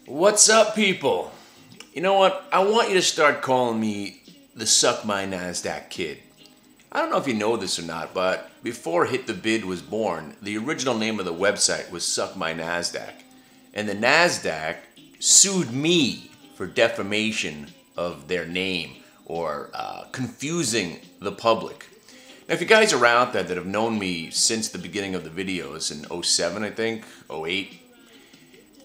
What's up, people? You know what? I want you to start calling me the Suck My Nasdaq Kid. I don't know if you know this or not, but before Hit the Bid was born, the original name of the website was Suck My Nasdaq. And the Nasdaq sued me for defamation of their name or confusing the public. Now, if you guys are out there that have known me since the beginning of the videos in 07, I think, 08,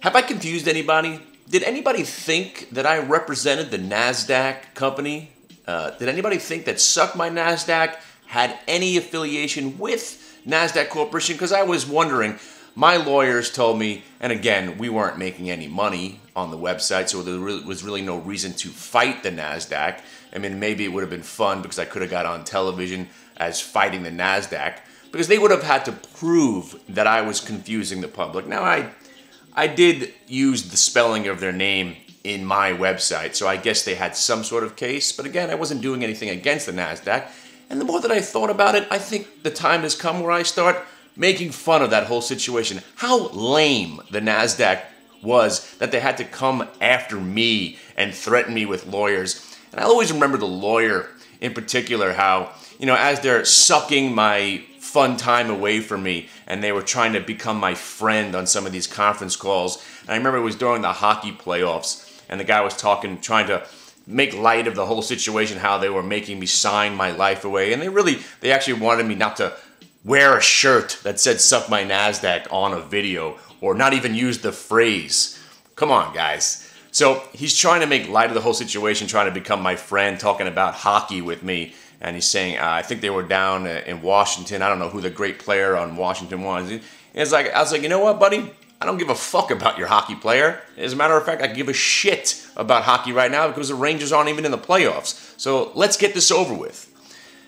have I confused anybody? Did anybody think that I represented the NASDAQ company? Did anybody think that Suck My Nasdaq had any affiliation with NASDAQ Corporation? Because I was wondering. My lawyers told me, and again, we weren't making any money on the website, so there was really no reason to fight the NASDAQ. I mean, maybe it would have been fun because I could have got on television as fighting the NASDAQ, because they would have had to prove that I was confusing the public. Now, I did use the spelling of their name in my website, so I guess they had some sort of case. But again, I wasn't doing anything against the NASDAQ. And the more that I thought about it, I think the time has come where I start making fun of that whole situation. How lame the NASDAQ was that they had to come after me and threaten me with lawyers. And I always remember the lawyer in particular, how, you know, as they're sucking my fun time away from me and they were trying to become my friend on some of these conference calls. And I remember it was during the hockey playoffs and the guy was trying to make light of the whole situation, how they were making me sign my life away. And they actually wanted me not to wear a shirt that said Suck My Nasdaq on a video, or not even use the phrase. Come on, guys. So he's trying to make light of the whole situation, trying to become my friend, talking about hockey with me. And he's saying, I think they were down in Washington. I don't know who the great player on Washington was. And I was like, you know what, buddy? I don't give a fuck about your hockey player. As a matter of fact, I give a shit about hockey right now because the Rangers aren't even in the playoffs. So let's get this over with.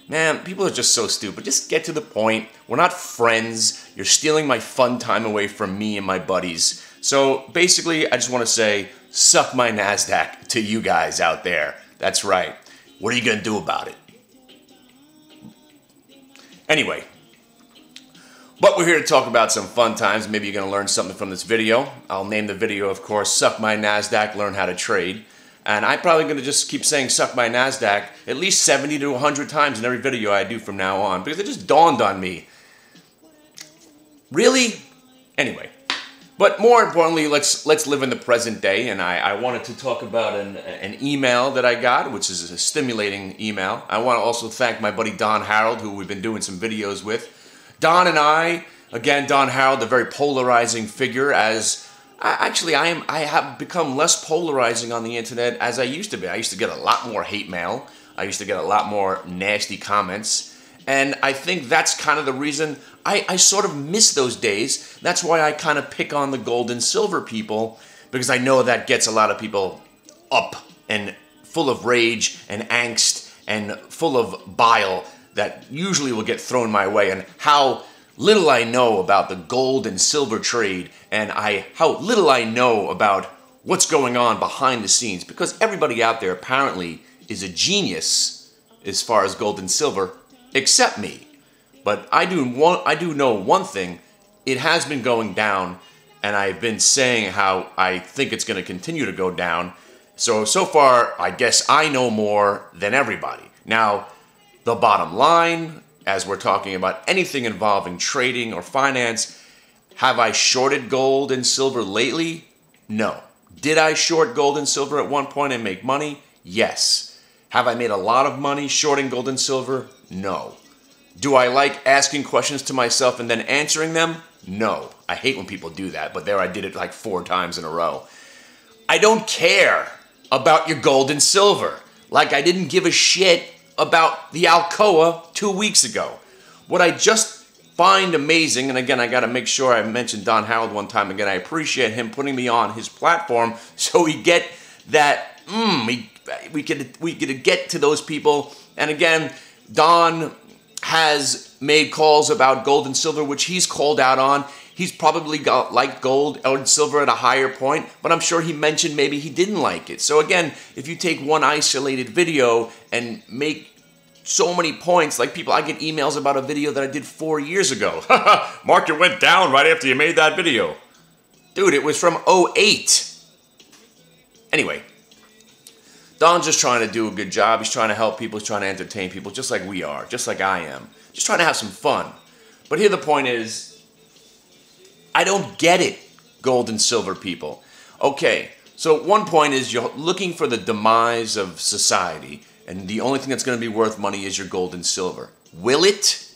Man, people are just so stupid. Just get to the point. We're not friends. You're stealing my fun time away from me and my buddies. So basically, I just want to say, suck my NASDAQ to you guys out there. That's right. What are you going to do about it? Anyway, but we're here to talk about some fun times. Maybe you're going to learn something from this video. I'll name the video, of course, Suck My NASDAQ, Learn How to Trade. And I'm probably going to just keep saying Suck My NASDAQ at least 70 to 100 times in every video I do from now on, because it just dawned on me. Really? Anyway. But more importantly, let's live in the present day, and I wanted to talk about an email that I got, which is a stimulating email. I want to also thank my buddy Don Harold, who we've been doing some videos with. Don and I, again, Don Harold, a very polarizing figure, as I have become less polarizing on the internet as I used to be. I used to get a lot more hate mail. I used to get a lot more nasty comments. And I think that's kind of the reason I sort of miss those days. That's why I kind of pick on the gold and silver people, because I know that gets a lot of people up and full of rage and angst and full of bile that usually will get thrown my way. And how little I know about the gold and silver trade, and how little I know about what's going on behind the scenes, because everybody out there apparently is a genius as far as gold and silver, except me. But I do know one thing: it has been going down, and I've been saying how I think it's going to continue to go down. So far, I guess I know more than everybody. Now, the bottom line, as we're talking about anything involving trading or finance, have I shorted gold and silver lately? No. Did I short gold and silver at one point and make money? Yes. Have I made a lot of money shorting gold and silver? No. Do I like asking questions to myself and then answering them? No. I hate when people do that, but there I did it like 4 times in a row. I don't care about your gold and silver. Like I didn't give a shit about the Alcoa 2 weeks ago. What I just find amazing, and again, I got to make sure I mentioned Don Harold one time again. I appreciate him putting me on his platform so we get that, we could get to those people. And again, Don has made calls about gold and silver, which he's called out on. He's probably got like gold and silver at a higher point, but I'm sure he mentioned maybe he didn't like it. So again, if you take one isolated video and make so many points, like people, I get emails about a video that I did 4 years ago. Market went down right after you made that video. Dude, it was from 08. Anyway, Don's just trying to do a good job. He's trying to help people. He's trying to entertain people, just like we are, just like I am. Just trying to have some fun. But here the point is, I don't get it, gold and silver people. Okay, so one point is you're looking for the demise of society, and the only thing that's going to be worth money is your gold and silver. Will it?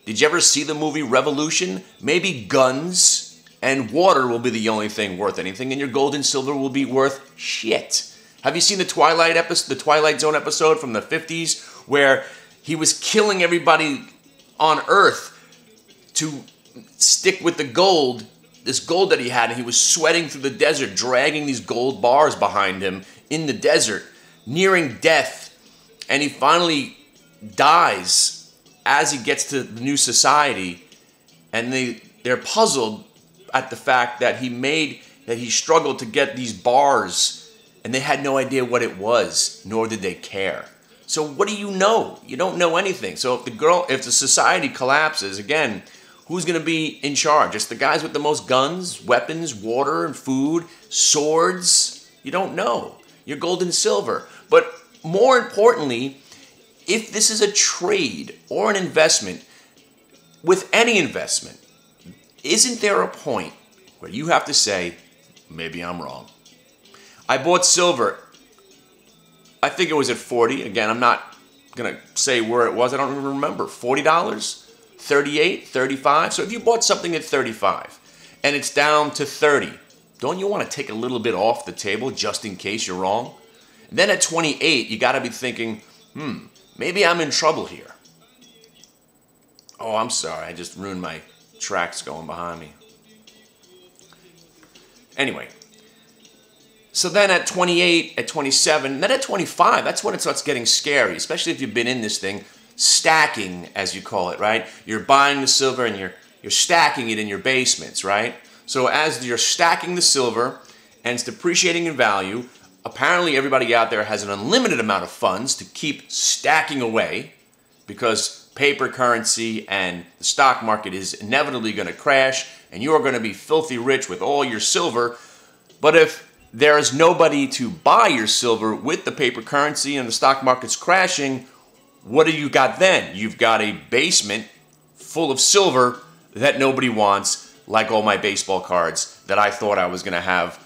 Did you ever see the movie Revolution? Maybe guns and water will be the only thing worth anything, and your gold and silver will be worth shit. Have you seen the Twilight Zone episode from the 50s where he was killing everybody on Earth to stick with the gold, this gold that he had, and he was sweating through the desert, dragging these gold bars behind him in the desert, nearing death, and he finally dies as he gets to the new society, and they're puzzled at the fact that he struggled to get these bars, and they had no idea what it was, nor did they care. So what do you know? You don't know anything. So if the society collapses, again, who's going to be in charge? It's the guys with the most guns, weapons, water, and food, swords. You don't know. Your gold and silver. But more importantly, if this is a trade or an investment, with any investment, isn't there a point where you have to say, maybe I'm wrong? I bought silver. I think it was at 40. Again, I'm not going to say where it was. I don't even remember. $40? 38, 35. So if you bought something at 35 and it's down to 30, don't you want to take a little bit off the table just in case you're wrong? And then at 28, you got to be thinking, maybe I'm in trouble here. Oh, I'm sorry. I just ruined my tracks going behind me. Anyway, so then at 28, at 27, then at 25, that's when it starts getting scary, especially if you've been in this thing, stacking, as you call it, right? You're buying the silver and you're stacking it in your basements, right? So as you're stacking the silver and it's depreciating in value, apparently everybody out there has an unlimited amount of funds to keep stacking away because paper currency and the stock market is inevitably going to crash and you're going to be filthy rich with all your silver. But if there is nobody to buy your silver with the paper currency and the stock market's crashing, what do you got then? You've got a basement full of silver that nobody wants, like all my baseball cards that I thought I was going to have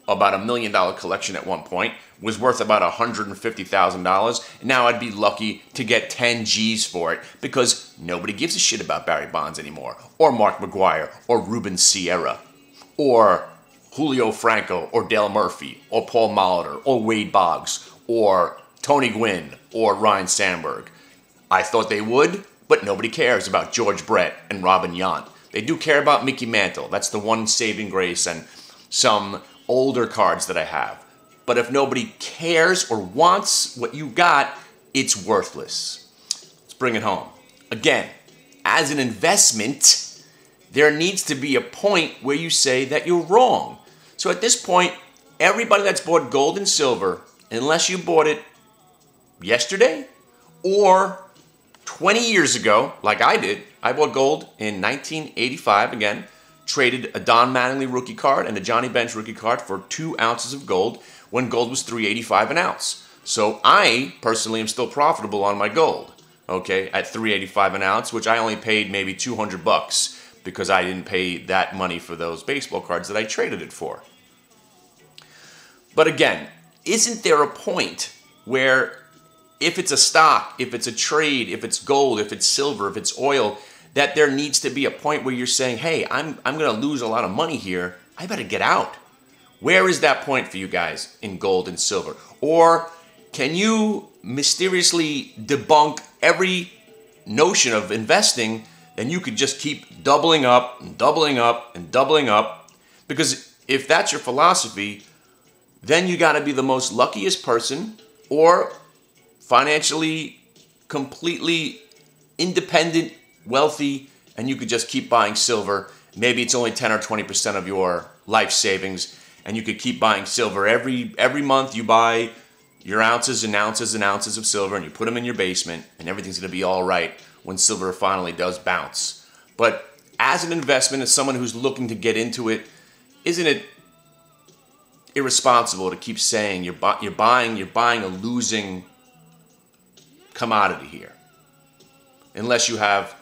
about $1 million collection at one point, was worth about $150,000. Now I'd be lucky to get 10 G's for it because nobody gives a shit about Barry Bonds anymore, or Mark McGwire, or Ruben Sierra, or Julio Franco, or Dale Murphy, or Paul Molitor, or Wade Boggs, or Tony Gwynn, or Ryan Sandberg. I thought they would, but nobody cares about George Brett and Robin Yount. They do care about Mickey Mantle. That's the one saving grace, and some older cards that I have. But if nobody cares or wants what you got, it's worthless. Let's bring it home. Again, as an investment, there needs to be a point where you say that you're wrong. So at this point, everybody that's bought gold and silver, unless you bought it yesterday or 20 years ago, like I did, I bought gold in 1985 again, traded a Don Mattingly rookie card and a Johnny Bench rookie card for 2 ounces of gold when gold was $3.85 an ounce. So I personally am still profitable on my gold, okay, at $3.85 an ounce, which I only paid maybe $200 because I didn't pay that money for those baseball cards that I traded it for. But again, isn't there a point where if it's a stock, if it's a trade, if it's gold, if it's silver, if it's oil, that there needs to be a point where you're saying, hey, I'm going to lose a lot of money here. I better get out. Where is that point for you guys in gold and silver? Or can you mysteriously debunk every notion of investing, then you could just keep doubling up and doubling up and doubling up? Because if that's your philosophy, then you got to be the most luckiest person or financially completely independent, wealthy, and you could just keep buying silver. Maybe it's only 10 or 20% of your life savings, and you could keep buying silver. Every month you buy your ounces and ounces and ounces of silver, and you put them in your basement, and everything's going to be all right when silver finally does bounce. But as an investment, as someone who's looking to get into it, isn't it irresponsible to keep saying you're buying a losing commodity here, unless you have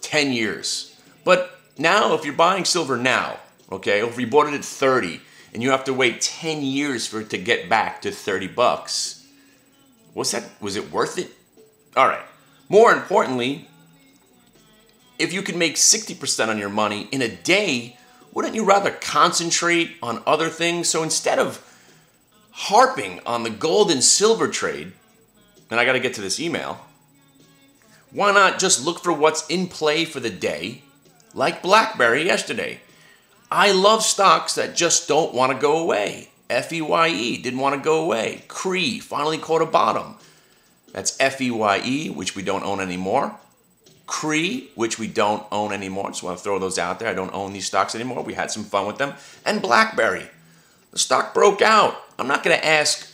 10 years. But now, if you're buying silver now, okay, or if you bought it at 30 and you have to wait 10 years for it to get back to 30 bucks, was it worth it? All right. More importantly, if you can make 60% on your money in a day, wouldn't you rather concentrate on other things? So instead of harping on the gold and silver trade, and I got to get to this email, why not just look for what's in play for the day, like BlackBerry yesterday? I love stocks that just don't want to go away. FEYE didn't want to go away. CRE finally caught a bottom. That's FEYE, which we don't own anymore. CRE, which we don't own anymore. Just want to throw those out there. I don't own these stocks anymore. We had some fun with them. And BlackBerry. The stock broke out. I'm not going to ask,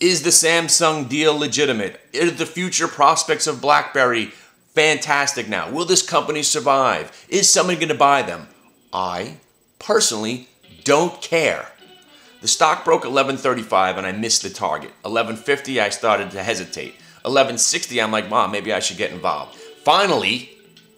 is the Samsung deal legitimate? Are the future prospects of BlackBerry fantastic now? Will this company survive? Is somebody going to buy them? I personally don't care. The stock broke 11.35 and I missed the target. 11.50 I started to hesitate. 11.60 I'm like, Mom, maybe I should get involved. Finally,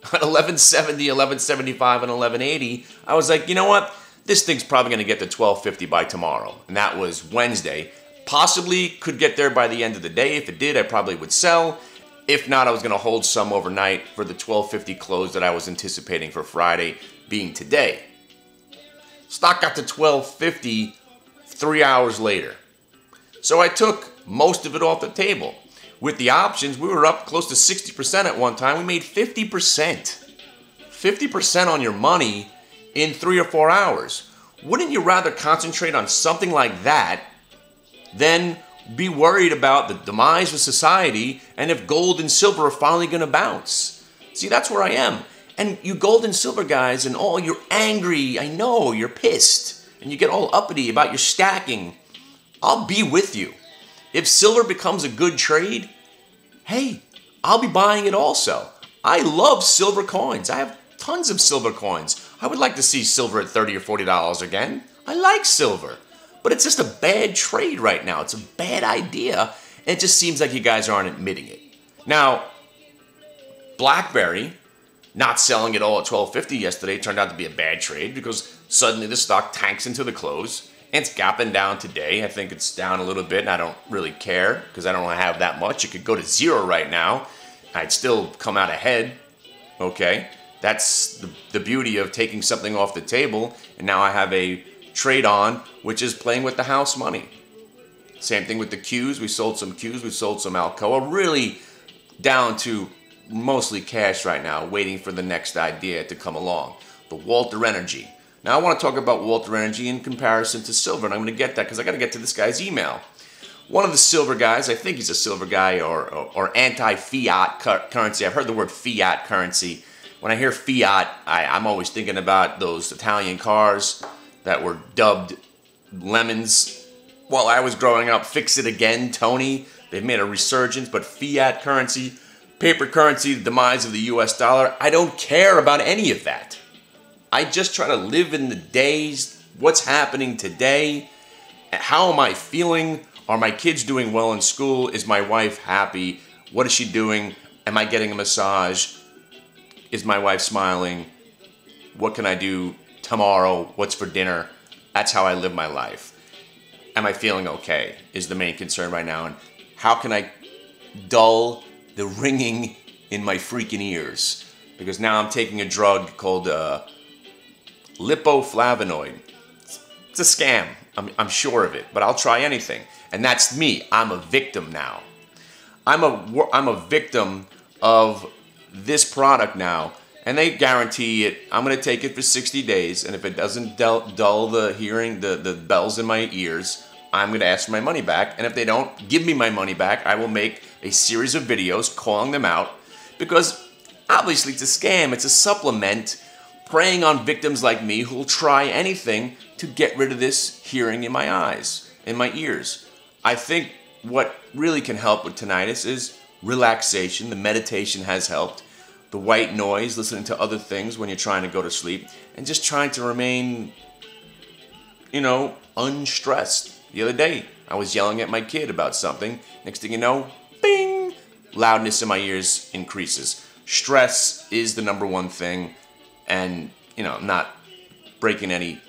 at 11.70, 11.75, and 11.80, I was like, you know what? This thing's probably going to get to 12.50 by tomorrow. And that was Wednesday. Possibly could get there by the end of the day. If it did, I probably would sell. If not, I was going to hold some overnight for the 12.50 close that I was anticipating for Friday, being today. Stock got to 12.50 3 hours later. So I took most of it off the table. With the options, we were up close to 60% at one time. We made 50%. 50% on your money in 3 or 4 hours. Wouldn't you rather concentrate on something like that than be worried about the demise of society and if gold and silver are finally going to bounce? See, that's where I am. And you gold and silver guys and all, you're angry. I know, you're pissed. And you get all uppity about your stacking. I'll be with you. If silver becomes a good trade, hey, I'll be buying it also. I love silver coins. I have tons of silver coins. I would like to see silver at $30 or $40 again. I like silver. But it's just a bad trade right now. It's a bad idea. And it just seems like you guys aren't admitting it. Now, BlackBerry not selling it all at $12.50 yesterday turned out to be a bad trade because suddenly the stock tanks into the close. And it's gapping down today. I think it's down a little bit, and I don't really care because I don't have that much. It could go to zero right now. I'd still come out ahead. Okay? That's the beauty of taking something off the table, and now I have a trade on, which is playing with the house money. Same thing with the Qs. We sold some Qs. We sold some Alcoa. Really down to mostly cash right now, waiting for the next idea to come along. The Walter Energy. Now I want to talk about Walter Energy in comparison to silver, and I'm going to get that because I got to get to this guy's email. One of the silver guys, I think he's a silver guy or anti-fiat currency. I've heard the word fiat currency. When I hear fiat, I'm always thinking about those Italian cars that were dubbed lemons while I was growing up. Fix it again, Tony. They've made a resurgence, but fiat currency, paper currency, the demise of the US dollar, I don't care about any of that. I just try to live in the days, what's happening today, how am I feeling? Are my kids doing well in school? Is my wife happy? What is she doing? Am I getting a massage? Is my wife smiling? What can I do tomorrow? What's for dinner? That's how I live my life. Am I feeling okay is the main concern right now. And how can I dull the ringing in my freaking ears? Because now I'm taking a drug called lipoflavonoid. It's a scam. I'm sure of it, but I'll try anything. And that's me. I'm a victim now. I'm a victim of this product now, and they guarantee it. I'm going to take it for 60 days, and if it doesn't dull the hearing, the bells in my ears, I'm going to ask for my money back. And if they don't give me my money back, I will make a series of videos calling them out, because obviously it's a scam. It's a supplement preying on victims like me who will try anything to get rid of this hearing in my eyes, in my ears. I think what really can help with tinnitus is relaxation. The meditation has helped. The white noise, listening to other things when you're trying to go to sleep, and just trying to remain unstressed. The other day, I was yelling at my kid about something. Next thing you know, bing, loudness in my ears increases. Stress is the number one thing, and I'm not breaking any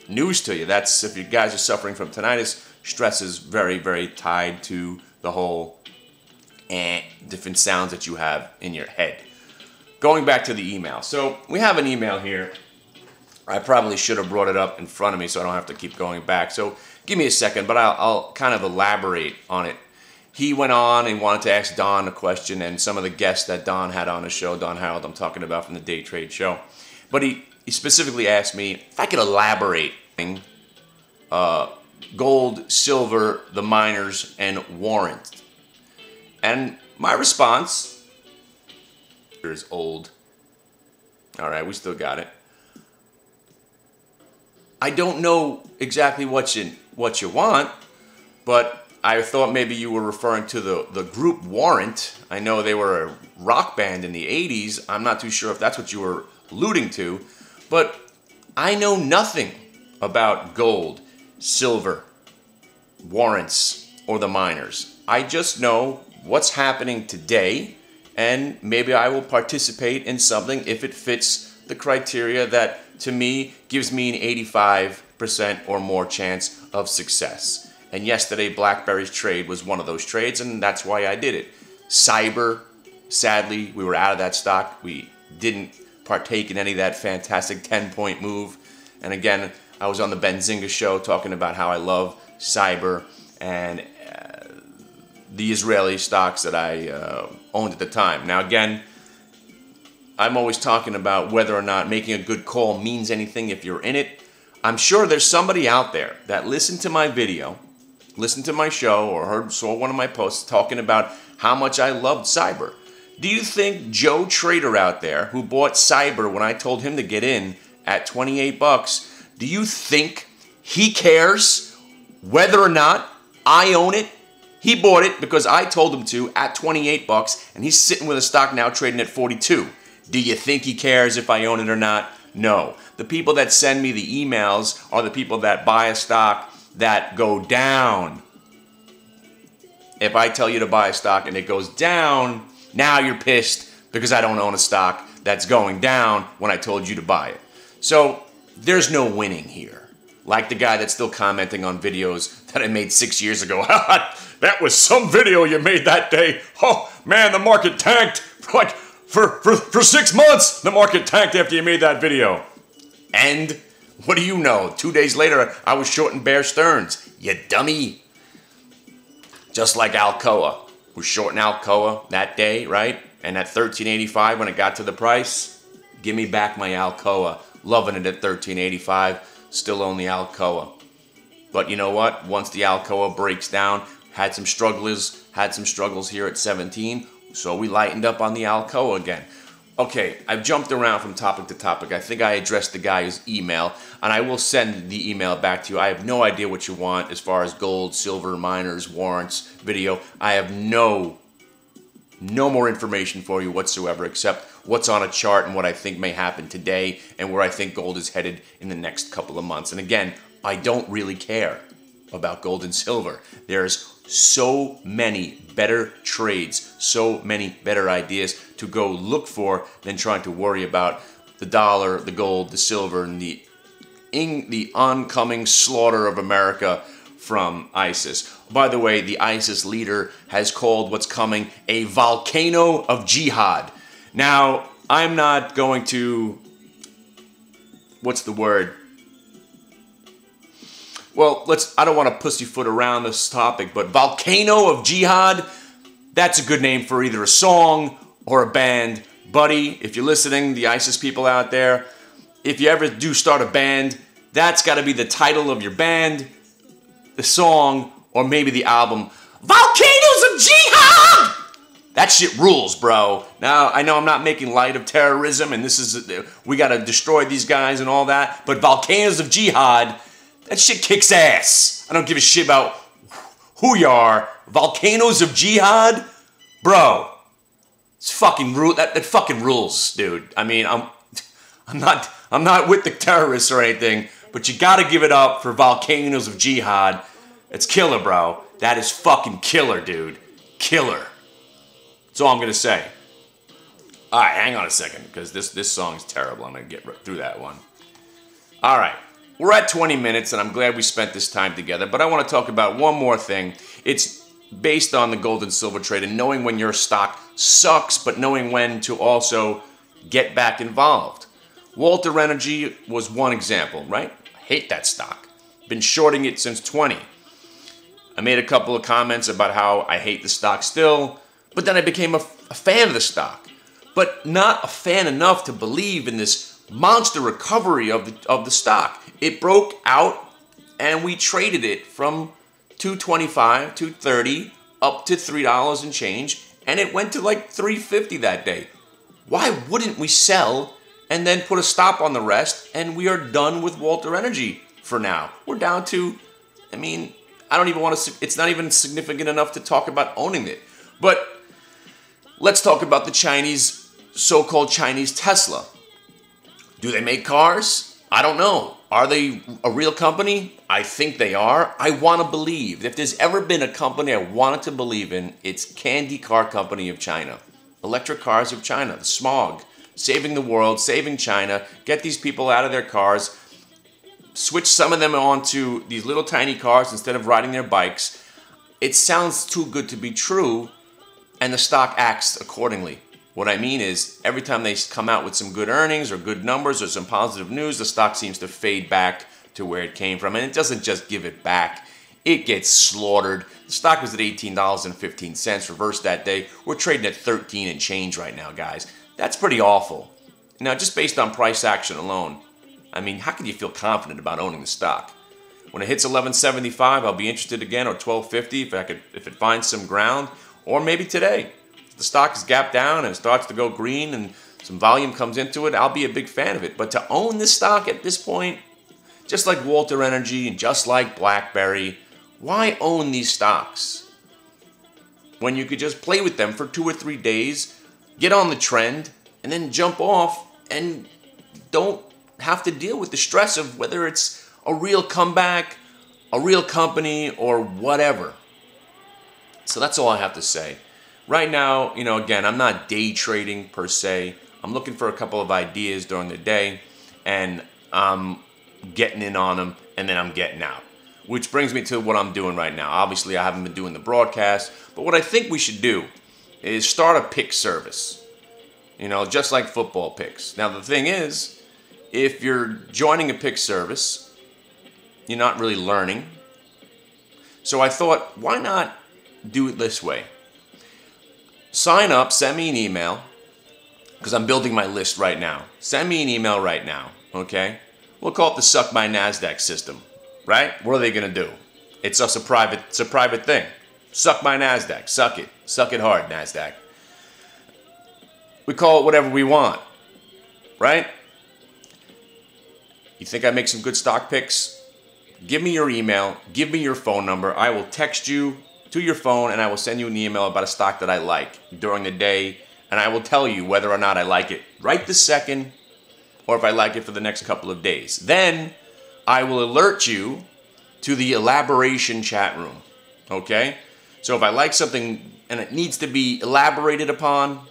news to you. That's, if you guys are suffering from tinnitus, stress is very, very tied to the whole different sounds that you have in your head. Going back to the email. So we have an email here. I probably should have brought it up in front of me so I don't have to keep going back. So give me a second, but I'll kind of elaborate on it. He went on and wanted to ask Don a question, and some of the guests that Don had on the show, Don Harold I'm talking about from the Day Trade Show. But he specifically asked me if I could elaborate gold, silver, the miners, and warrant. And my response is old. All right, we still got it. I don't know exactly what you want, but I thought maybe you were referring to the group Warrant. I know they were a rock band in the 80s. I'm not too sure if that's what you were alluding to, but I know nothing about gold, silver, warrants, or the miners. I just know what's happening today, and maybe I will participate in something if it fits the criteria that, to me, gives me an 85% or more chance of success. And yesterday, BlackBerry's trade was one of those trades, and that's why I did it. Cyber, sadly, we were out of that stock. We didn't partake in any of that fantastic 10-point move. And again, I was on the Benzinga show talking about how I love cyber and the Israeli stocks that I owned at the time. Now again, I'm always talking about whether or not making a good call means anything if you're in it. I'm sure there's somebody out there that listened to my video, listened to my show, or saw one of my posts talking about how much I loved cyber. Do you think Joe Trader out there who bought cyber when I told him to get in at 28 bucks, do you think he cares whether or not I own it? He bought it because I told him to at 28 bucks, and he's sitting with a stock now trading at 42. Do you think he cares if I own it or not? No. The people that send me the emails are the people that buy a stock that go down. If I tell you to buy a stock and it goes down, now you're pissed because I don't own a stock that's going down when I told you to buy it. So there's no winning here. Like the guy that's still commenting on videos that I made 6 years ago. That was some video you made that day. Oh, man, the market tanked. Like, for 6 months, the market tanked after you made that video. And what do you know? 2 days later, I was shorting Bear Stearns. You dummy. Just like Alcoa. Was shorting Alcoa that day, right? And at $13.85 when it got to the price, give me back my Alcoa. Loving it at $13.85. Still own the Alcoa. But you know what? Once the Alcoa breaks down, had some struggles here at 17, so we lightened up on the Alcoa again. Okay, I've jumped around from topic to topic. I think I addressed the guy's email, and I will send the email back to you. I have no idea what you want as far as gold, silver, miners, warrants, video. I have no more information for you whatsoever except what's on a chart and what I think may happen today and where I think gold is headed in the next couple of months. And again, I don't really care about gold and silver. There's so many better trades, so many better ideas to go look for than trying to worry about the dollar, the gold, the silver, and the oncoming slaughter of America from ISIS. By the way, the ISIS leader has called what's coming a volcano of jihad. Now, I'm not going to, what's the word? Well, I don't want to pussyfoot around this topic, but volcano of jihad, that's a good name for either a song or a band. Buddy, if you're listening, the ISIS people out there, if you ever do start a band, that's got to be the title of your band, the song, or maybe the album. Volcanoes of Jihad! That shit rules, bro. Now, I know I'm not making light of terrorism, and we got to destroy these guys and all that, but Volcanoes of Jihad, that shit kicks ass. I don't give a shit about who you are. Volcanoes of Jihad? Bro, it's fucking that fucking rules, dude. I mean, I'm not with the terrorists or anything, but you gotta give it up for Volcanoes of Jihad. It's killer, bro. That is fucking killer, dude. Killer. That's all I'm gonna say. All right, hang on a second, because this song's terrible. I'm gonna get through that one. All right, we're at 20 minutes, and I'm glad we spent this time together, but I want to talk about one more thing. It's based on the gold and silver trade and knowing when your stock sucks, but knowing when to also get back involved. Walter Energy was one example, right? I hate that stock. Been shorting it since 20. I made a couple of comments about how I hate the stock still, but then I became a fan of the stock. But not a fan enough to believe in this monster recovery of the stock. It broke out and we traded it from $2.25, $2.30 up to $3 and change, and it went to like $3.50 that day. Why wouldn't we sell and then put a stop on the rest, and we are done with Walter Energy for now? We're down to, I mean, I don't even want to, it's not even significant enough to talk about owning it. But let's talk about the Chinese, so-called Chinese Tesla. Do they make cars? I don't know. Are they a real company? I think they are. I want to believe. If there's ever been a company I wanted to believe in, it's Candy Car Company of China. Electric cars of China. The smog. Saving the world, saving China. Get these people out of their cars. Switch some of them onto these little tiny cars instead of riding their bikes. It sounds too good to be true, and the stock acts accordingly. What I mean is, every time they come out with some good earnings or good numbers or some positive news, the stock seems to fade back to where it came from. And it doesn't just give it back. It gets slaughtered. The stock was at $18.15, reversed that day. We're trading at 13 and change right now, guys. That's pretty awful. Now, just based on price action alone, I mean, how can you feel confident about owning the stock? When it hits 11.75, I'll be interested again, or 12.50 if it finds some ground, or maybe today. The stock is gapped down and it starts to go green and some volume comes into it, I'll be a big fan of it. But to own this stock at this point, just like Walter Energy and just like BlackBerry, why own these stocks when you could just play with them for 2 or 3 days, get on the trend, and then jump off and don't have to deal with the stress of whether it's a real comeback, a real company, or whatever. So that's all I have to say. Right now, again, I'm not day trading per se. I'm looking for a couple of ideas during the day, and I'm getting in on them, and then I'm getting out. Which brings me to what I'm doing right now. Obviously, I haven't been doing the broadcast, but what I think we should do is start a pick service. Just like football picks. Now, the thing is, if you're joining a pick service, you're not really learning. So I thought, why not do it this way? Sign up, send me an email, because I'm building my list right now. Send me an email right now, okay? We'll call it the Suck My NASDAQ system, right? What are they going to do? It's a private thing. Suck my NASDAQ. Suck it. Suck it hard, NASDAQ. We call it whatever we want, right? You think I make some good stock picks? Give me your email. Give me your phone number. I will text you to your phone, and I will send you an email about a stock that I like during the day, and I will tell you whether or not I like it right this second, or if I like it for the next couple of days. Then I will alert you to the elaboration chat room, okay? So if I like something and it needs to be elaborated upon,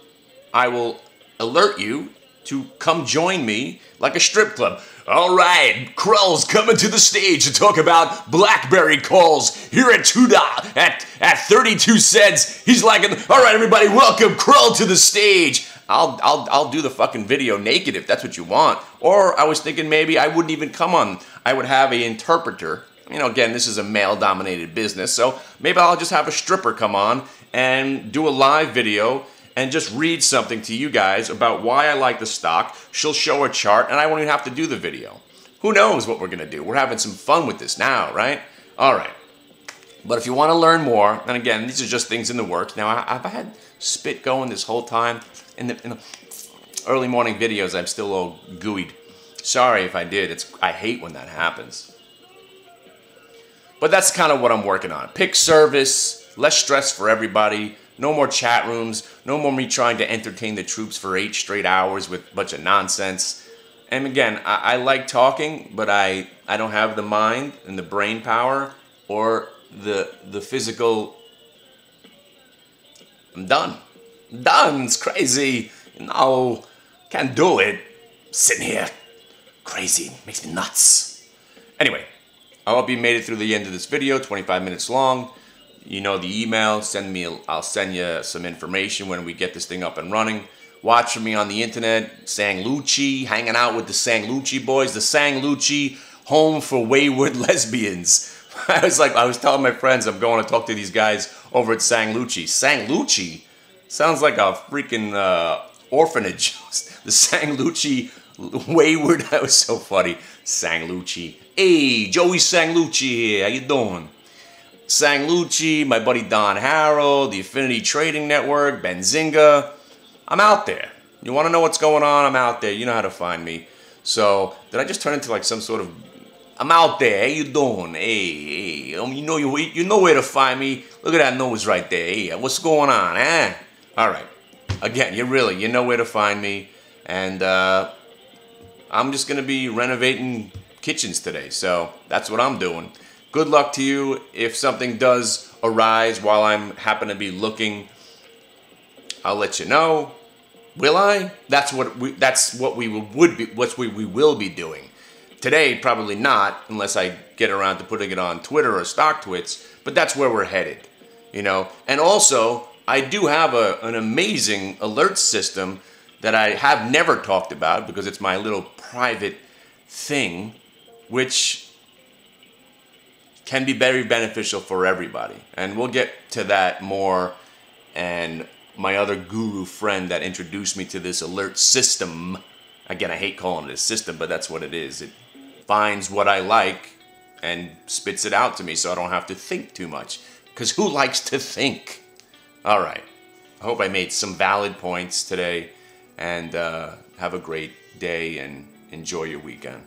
I will alert you to come join me like a strip club. All right, Krell's coming to the stage to talk about BlackBerry calls here at $2 at 32 cents. He's like, all right, everybody, welcome Krell to the stage. I'll do the fucking video naked if that's what you want. Or I was thinking maybe I wouldn't even come on. I would have an interpreter. Again, this is a male-dominated business, so maybe I'll just have a stripper come on and do a live video and just read something to you guys about why I like the stock. She'll show a chart, and I won't even have to do the video. Who knows what we're going to do? We're having some fun with this now, right? All right. But if you want to learn more, and again, these are just things in the works. Now, I've had spit going this whole time. In the early morning videos, I'm still all gooeyed. Sorry if I did. I hate when that happens. But that's kind of what I'm working on. Pick service, less stress for everybody. No more chat rooms. No more me trying to entertain the troops for 8 straight hours with a bunch of nonsense. And again, I like talking, but I don't have the mind and the brain power or the physical. I'm done. I'm done. It's crazy. No, can't do it. Sitting here, crazy. Makes me nuts. Anyway, I hope you made it through the end of this video. 25 minutes long. You know the email. I'll send you some information when we get this thing up and running. Watch for me on the internet. Sanglucci, hanging out with the Sanglucci boys. The Sanglucci home for wayward lesbians. I was telling my friends I'm going to talk to these guys over at Sanglucci. Sanglucci sounds like a freaking orphanage. The Sanglucci wayward. That was so funny. Sanglucci. Hey, Joey Sanglucci here. How you doing? Sanglucci, my buddy Don Harrell, the Affinity Trading Network, Benzinga. I'm out there. You want to know what's going on? I'm out there. You know how to find me. So, did I just turn into like some sort of... I'm out there. How you doing? Hey. You know where to find me. Look at that nose right there. Hey, what's going on, eh? All right. Again, you know where to find me. And I'm just going to be renovating kitchens today. So, that's what I'm doing. Good luck to you. If something does arise while I'm happen to be looking, I'll let you know. Will I? That's what we will be doing. Today, probably not, unless I get around to putting it on Twitter or StockTwits, but that's where we're headed, you know. And also, I do have an amazing alert system that I have never talked about because it's my little private thing, which can be very beneficial for everybody. And we'll get to that more. And my other guru friend that introduced me to this alert system, again, I hate calling it a system, but that's what it is. It finds what I like and spits it out to me so I don't have to think too much. Because who likes to think? All right. I hope I made some valid points today. And have a great day and enjoy your weekend.